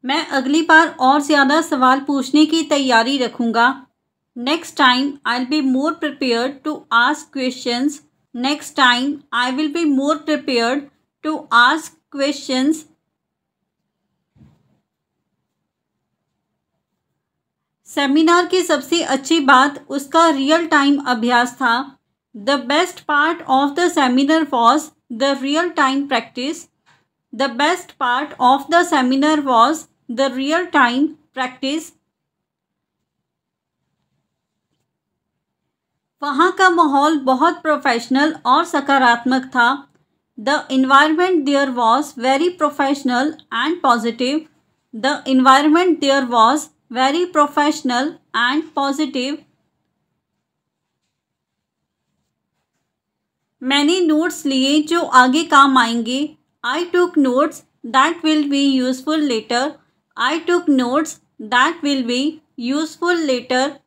मैं अगली बार और ज़्यादा सवाल पूछने की तैयारी रखूँगा। Next time I will be more prepared to ask questions. Next time I will be more prepared to ask questions. Seminar की सबसे अच्छी बात उसका रियल टाइम अभ्यास था। The best part of the seminar was the real time practice. The best part of the seminar was the real time practice. वहाँ का माहौल बहुत प्रोफेशनल और सकारात्मक था। The environment there was very professional and positive. The environment there was very professional and positive. मैंने notes लिए जो आगे काम आएंगे। I took notes that will be useful later. I took notes that will be useful later.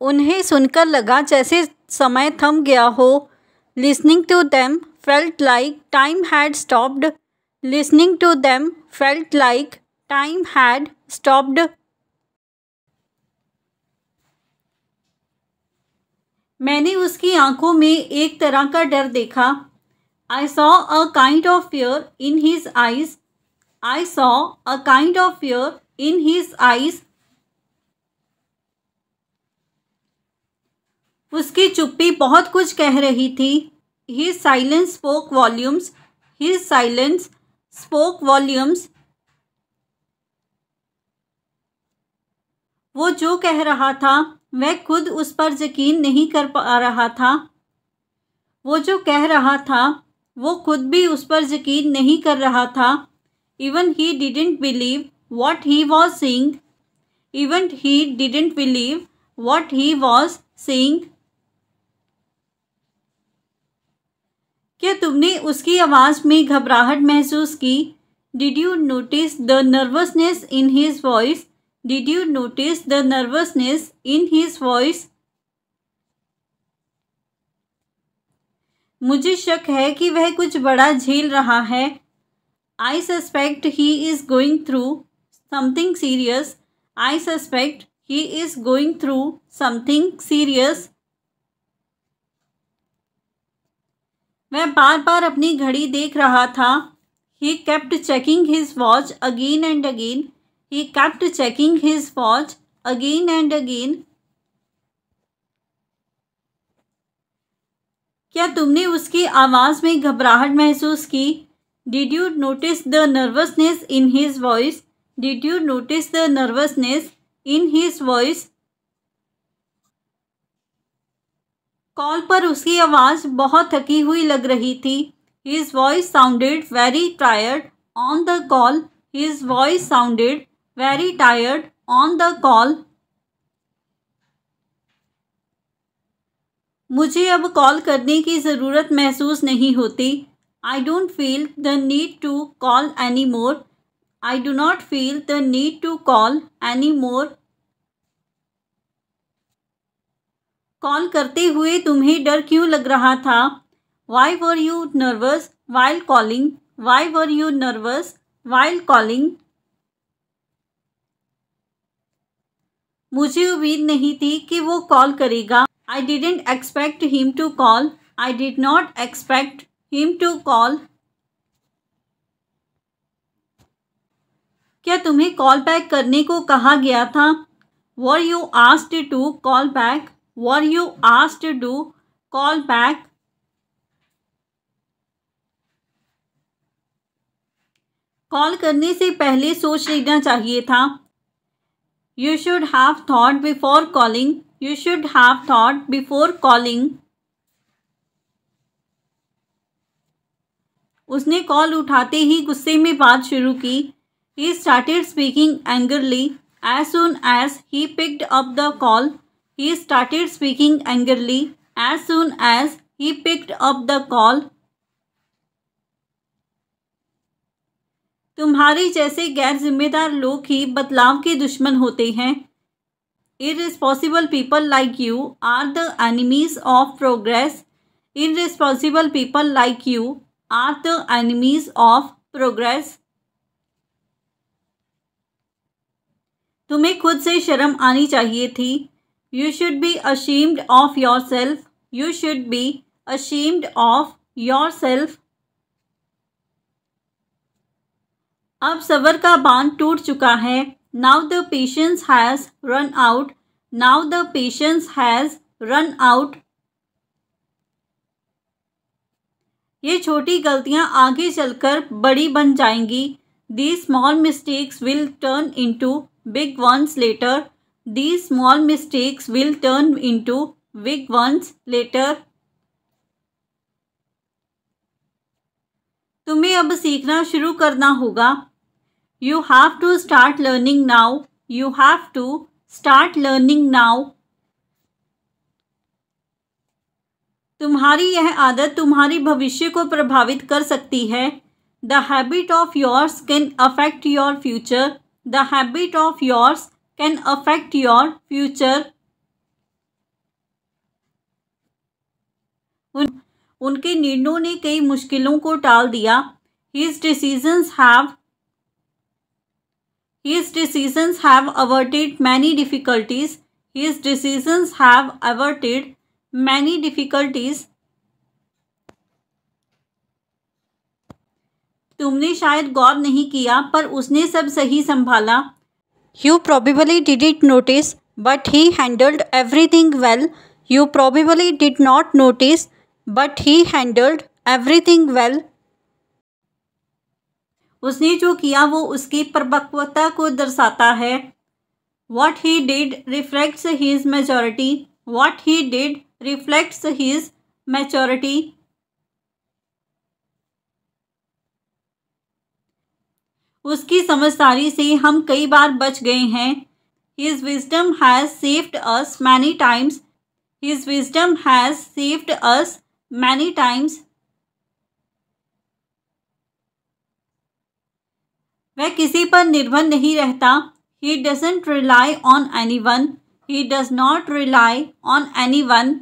उन्हें सुनकर लगा जैसे समय थम गया हो। Listening to them felt like time had stopped. Listening to them felt like time had stopped. मैंने उसकी आंखों में एक तरह का डर देखा। I saw a kind of fear in his eyes. I saw a kind of fear in his eyes. उसकी चुप्पी बहुत कुछ कह रही थी। His silence spoke volumes. His silence spoke volumes. वो जो कह रहा था वह खुद उस पर यकीन नहीं कर पा रहा था। वो जो कह रहा था वो खुद भी उस पर यकीन नहीं कर रहा था। Even he didn't believe what he was saying. Even he didn't believe what he was saying. क्या तुमने उसकी आवाज़ में घबराहट महसूस की? Did you notice the nervousness in his voice? Did you notice the nervousness in his voice? मुझे शक है कि वह कुछ बड़ा झेल रहा है। I suspect he is going through something serious. I suspect he is going through something serious. वह बार बार अपनी घड़ी देख रहा था। He kept checking his watch again and again. He kept checking his watch again and again. क्या तुमने उसकी आवाज़ में घबराहट महसूस की? Did you notice the nervousness in his voice? Did you notice the nervousness in his voice? Call पर उसकी आवाज़ बहुत थकी हुई लग रही थी। His voice sounded very tired on the call. His voice sounded very tired on the call. मुझे अब कॉल करने की ज़रूरत महसूस नहीं होती। I don't feel the need to call anymore. I do not feel the need to call anymore. Call करते हुए तुम्हें डर क्यों लग रहा था? Why were you nervous while calling? Why were you nervous while calling? मुझे उम्मीद नहीं थी कि वो कॉल करेगा। I didn't expect him to call. I did not expect him to call. क्या तुम्हें कॉल बैक करने को कहा गया था? Were you asked to call back? Were you asked to call back? Call करने से पहले सोच लेना चाहिए था। You should have thought before calling. You should have thought before calling. उसने कॉल उठाते ही गुस्से में बात शुरू की। He started speaking angrily as soon as he picked up the call. He started speaking angrily as soon as he picked up the call. तुम्हारे जैसे गैर जिम्मेदार लोग ही बदलाव के दुश्मन होते हैं। Irresponsible people like you are the enemies of progress. Irresponsible people like you are the enemies of progress. तुम्हें खुद से शर्म आनी चाहिए थी. You should be ashamed of yourself. You should be ashamed of yourself. अब सब्र का बांध टूट चुका है. Now the patience has run out. Now the patience has run out. ये छोटी गलतियां आगे चलकर बड़ी बन जाएंगी. These small mistakes will turn into big ones later. These small mistakes will turn into big ones later. तुम्हें अब सीखना शुरू करना होगा. You have to start learning now. You have to start learning now. तुम्हारी यह आदत तुम्हारी भविष्य को प्रभावित कर सकती है. The habit of yours can affect your future. The habit of yours can affect your future. उनके निर्णयों ने कई मुश्किलों को टाल दिया. His decisions have averted many difficulties. His decisions have averted many difficulties. तुमने शायद गौर नहीं किया पर उसने सब सही संभाला. You probably didn't notice, but he handled everything well. You probably did not notice, but he handled everything well. उसने जो किया वो उसकी परिपक्वता को दर्शाता है. What he did reflects his maturity. What he did reflects his maturity. उसकी समझदारी से हम कई बार बच गए हैं. His wisdom has saved us many times. His wisdom has saved us many times. वह किसी पर निर्भर नहीं रहता. He doesn't rely on anyone. He does not rely on anyone.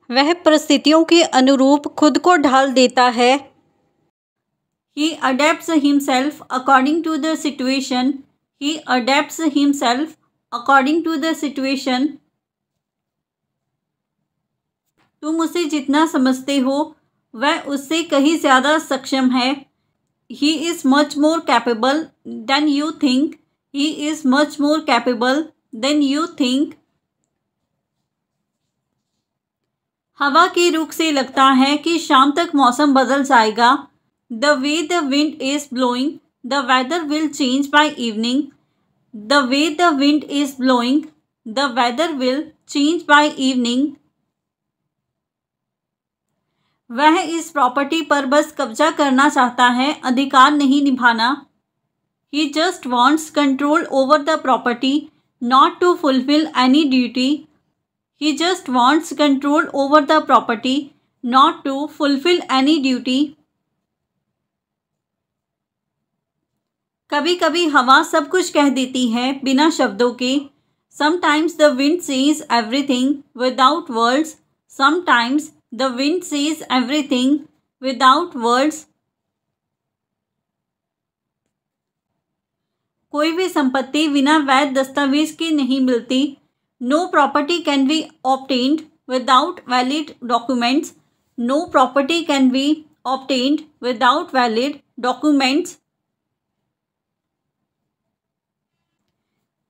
वह परिस्थितियों के अनुरूप खुद को ढाल देता है. He adapts himself according to the situation. He adapts himself according to the situation. तुम उसे जितना समझते हो वह उससे कहीं ज़्यादा सक्षम है. He is much more capable than you think. He is much more capable than you think. हवा के रुख से लगता है कि शाम तक मौसम बदल जाएगा. The way the wind is blowing, the weather will change by evening. The way the wind is blowing, the weather will change by evening. वह इस प्रॉपर्टी पर बस कब्जा करना चाहता है, अधिकार नहीं निभाना. He just wants control over the property, not to fulfill any duty. He just wants control over the property, not to fulfill any duty. कभी कभी हवा सब कुछ कह देती है बिना शब्दों के. Sometimes the wind says everything without words. Sometimes the wind says everything without words. कोई भी संपत्ति बिना वैध दस्तावेज के नहीं मिलती. No property can be obtained without valid documents. No property can be obtained without valid documents.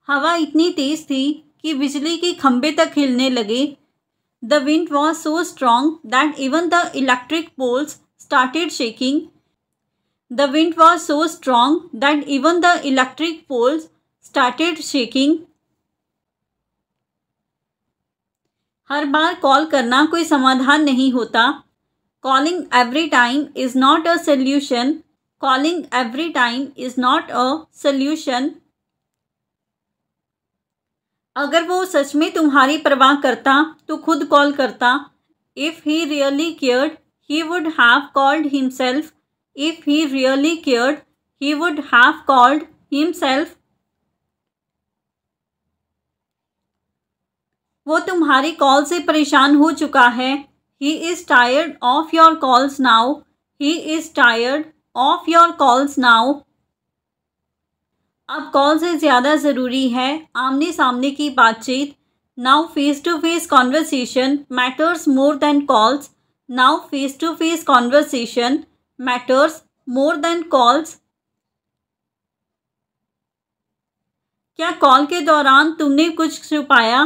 हवा इतनी तेज थी कि बिजली के खंभे तक हिलने लगे. The wind was so strong that even the electric poles started shaking. The wind was so strong that even the electric poles started shaking. Her bar call करना कोई समाधान नहीं होता. Calling every time is not a solution. Calling every time is not a solution. अगर वो सच में तुम्हारी परवाह करता तो खुद कॉल करता. If he really cared, he would have called himself. If he really cared, he would have called himself. वो तुम्हारी कॉल से परेशान हो चुका है. He is tired of your calls now. He is tired of your calls now. अब call से ज़्यादा ज़रूरी है आमने सामने की बातचीत. Now face to face conversation matters more than calls. Now face to face conversation matters more than calls. क्या कॉल के दौरान तुमने कुछ छुपाया?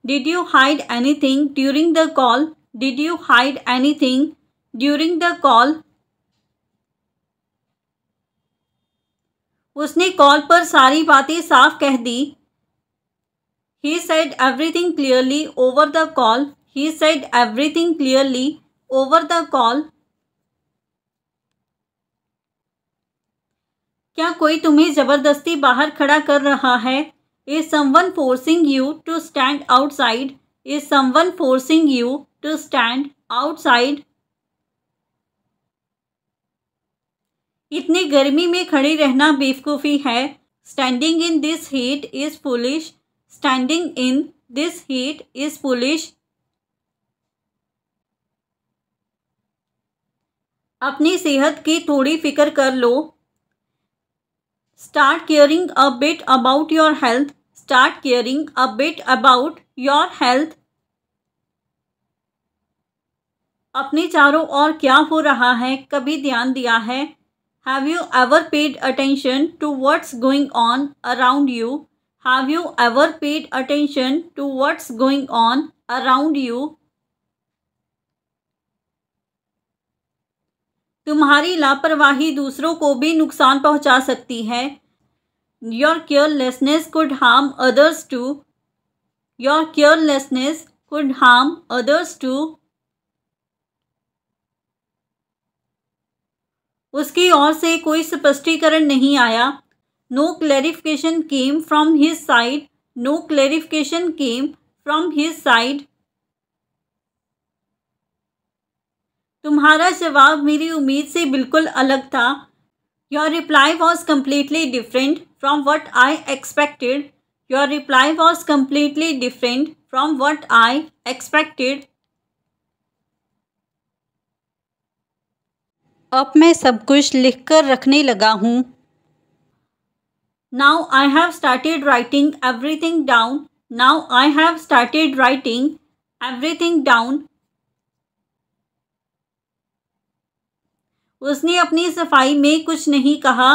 Did you hide anything during the call? Did you hide anything during the call? उसने call पर सारी बातें साफ कह दी. He said everything clearly over the call. He said everything clearly over the call. क्या कोई तुम्हें जबरदस्ती बाहर खड़ा कर रहा है? Is someone forcing you to stand outside? Is someone forcing you to stand outside? इतनी गर्मी में खड़ी रहना बेवकूफ़ी है. Standing in this heat is foolish. Standing in this heat is foolish. अपनी सेहत की थोड़ी फिक्र कर लो. Start caring a bit about your health. Start caring a bit about your health. अपने चारों ओर क्या हो रहा है कभी ध्यान दिया है? Have you ever paid attention to what's going on around you? Have you ever paid attention to what's going on around you? तुम्हारी लापरवाही दूसरों को भी नुकसान पहुंचा सकती है. Your carelessness could harm others too. Your carelessness could harm others too. उसकी ओर से कोई स्पष्टीकरण नहीं आया. No clarification came from his side. No clarification came from his side. तुम्हारा जवाब मेरी उम्मीद से बिल्कुल अलग था. Your reply was completely different from what I expected. Your reply was completely different from what I expected. अब मैं सब कुछ लिखकर रखने लगा हूँ. Now I have started writing everything down. Now I have started writing everything down. उसने अपनी सफाई में कुछ नहीं कहा.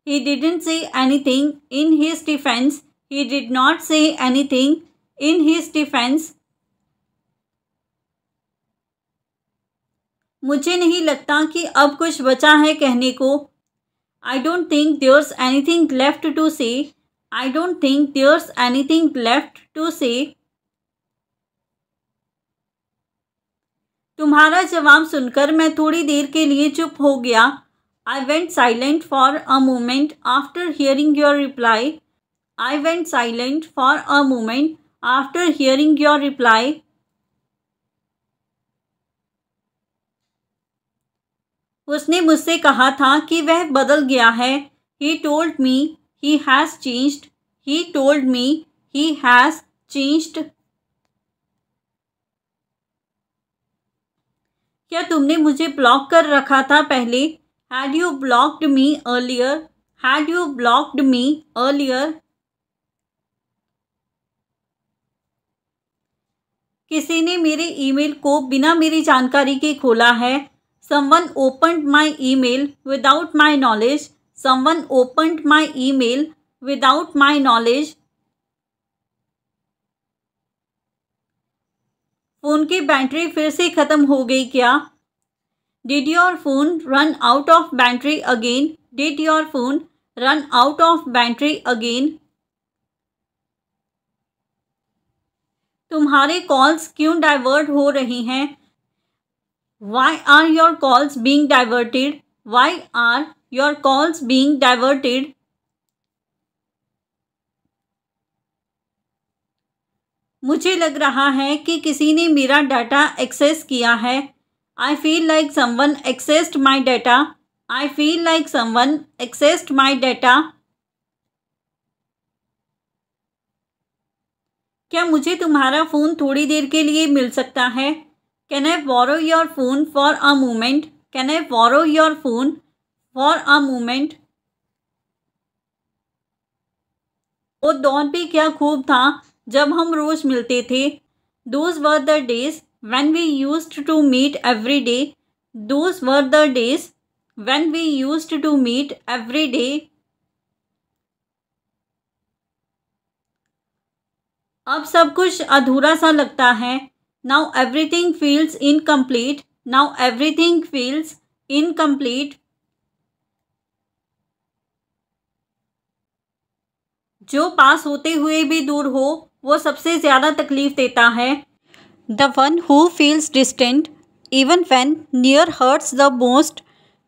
He didn't say anything in his defense. He did not say anything in his defense. मुझे नहीं लगता कि अब कुछ बचा है कहने को. I don't think there's anything left to say. I don't think there's anything left to say. तुम्हारा जवाब सुनकर मैं थोड़ी देर के लिए चुप हो गया. I went silent for a moment after hearing your reply. I went silent for a moment after hearing your reply. उसने मुझसे कहा था कि वह बदल गया है. He told me he has changed. He told me he has changed. क्या तुमने मुझे ब्लॉक कर रखा था पहले? Had you blocked me earlier? Had you blocked me earlier? किसी ने मेरे ईमेल को बिना मेरी जानकारी के खोला है. Someone opened my email without my knowledge. Someone opened my email without my knowledge. Phone की बैटरी फिर से ख़त्म हो गई क्या? Did your phone run out of battery again? Did your phone run out of battery again? तुम्हारे calls क्यों divert हो रही हैं? Why are your calls being diverted? Why are your calls being diverted? मुझे लग रहा है कि किसी ने मेरा डाटा एक्सेस किया है. I feel like someone accessed my data. I feel like someone accessed my data. क्या मुझे तुम्हारा फ़ोन थोड़ी देर के लिए मिल सकता है? Can I borrow your phone for a moment, can I borrow your phone for a moment. वो दौर भी क्या खूब था जब हम रोज़ मिलते थे। Those were the days when we used to meet every day, those were the days when we used to meet every day. अब सब कुछ अधूरा सा लगता है। Now everything feels incomplete, now everything feels incomplete. जो पास होते हुए भी दूर हो वो सबसे ज़्यादा तकलीफ देता है। The one who feels distant even when near hertz the most,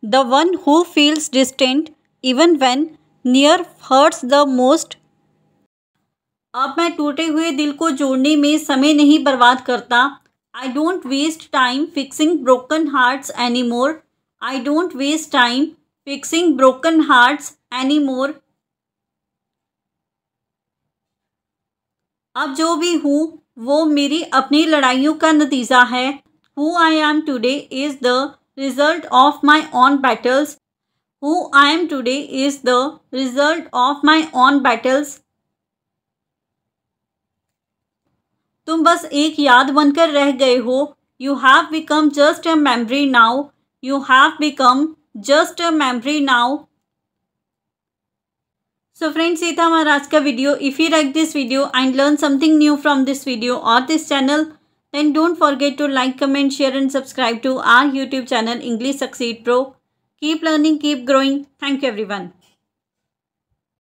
the one who feels distant even when near hertz the most. अब मैं टूटे हुए दिल को जोड़ने में समय नहीं बर्बाद करता। I don't waste time fixing broken hearts any more, I don't waste time fixing broken hearts any more. अब जो भी हूँ वो मेरी अपनी लड़ाइयों का नतीजा है। Who I am today is the result of my own battles, who I am today is the result of my own battles. तुम बस एक याद बनकर रह गए हो। You have become just a memory now, you have become just a memory now. So friends, ये था हमारा आज का video. If you like this video and learn something new from this video or this channel, then don't forget to like, comment, share and subscribe to our YouTube channel English Succeed Pro. Keep learning, keep growing. Thank you everyone.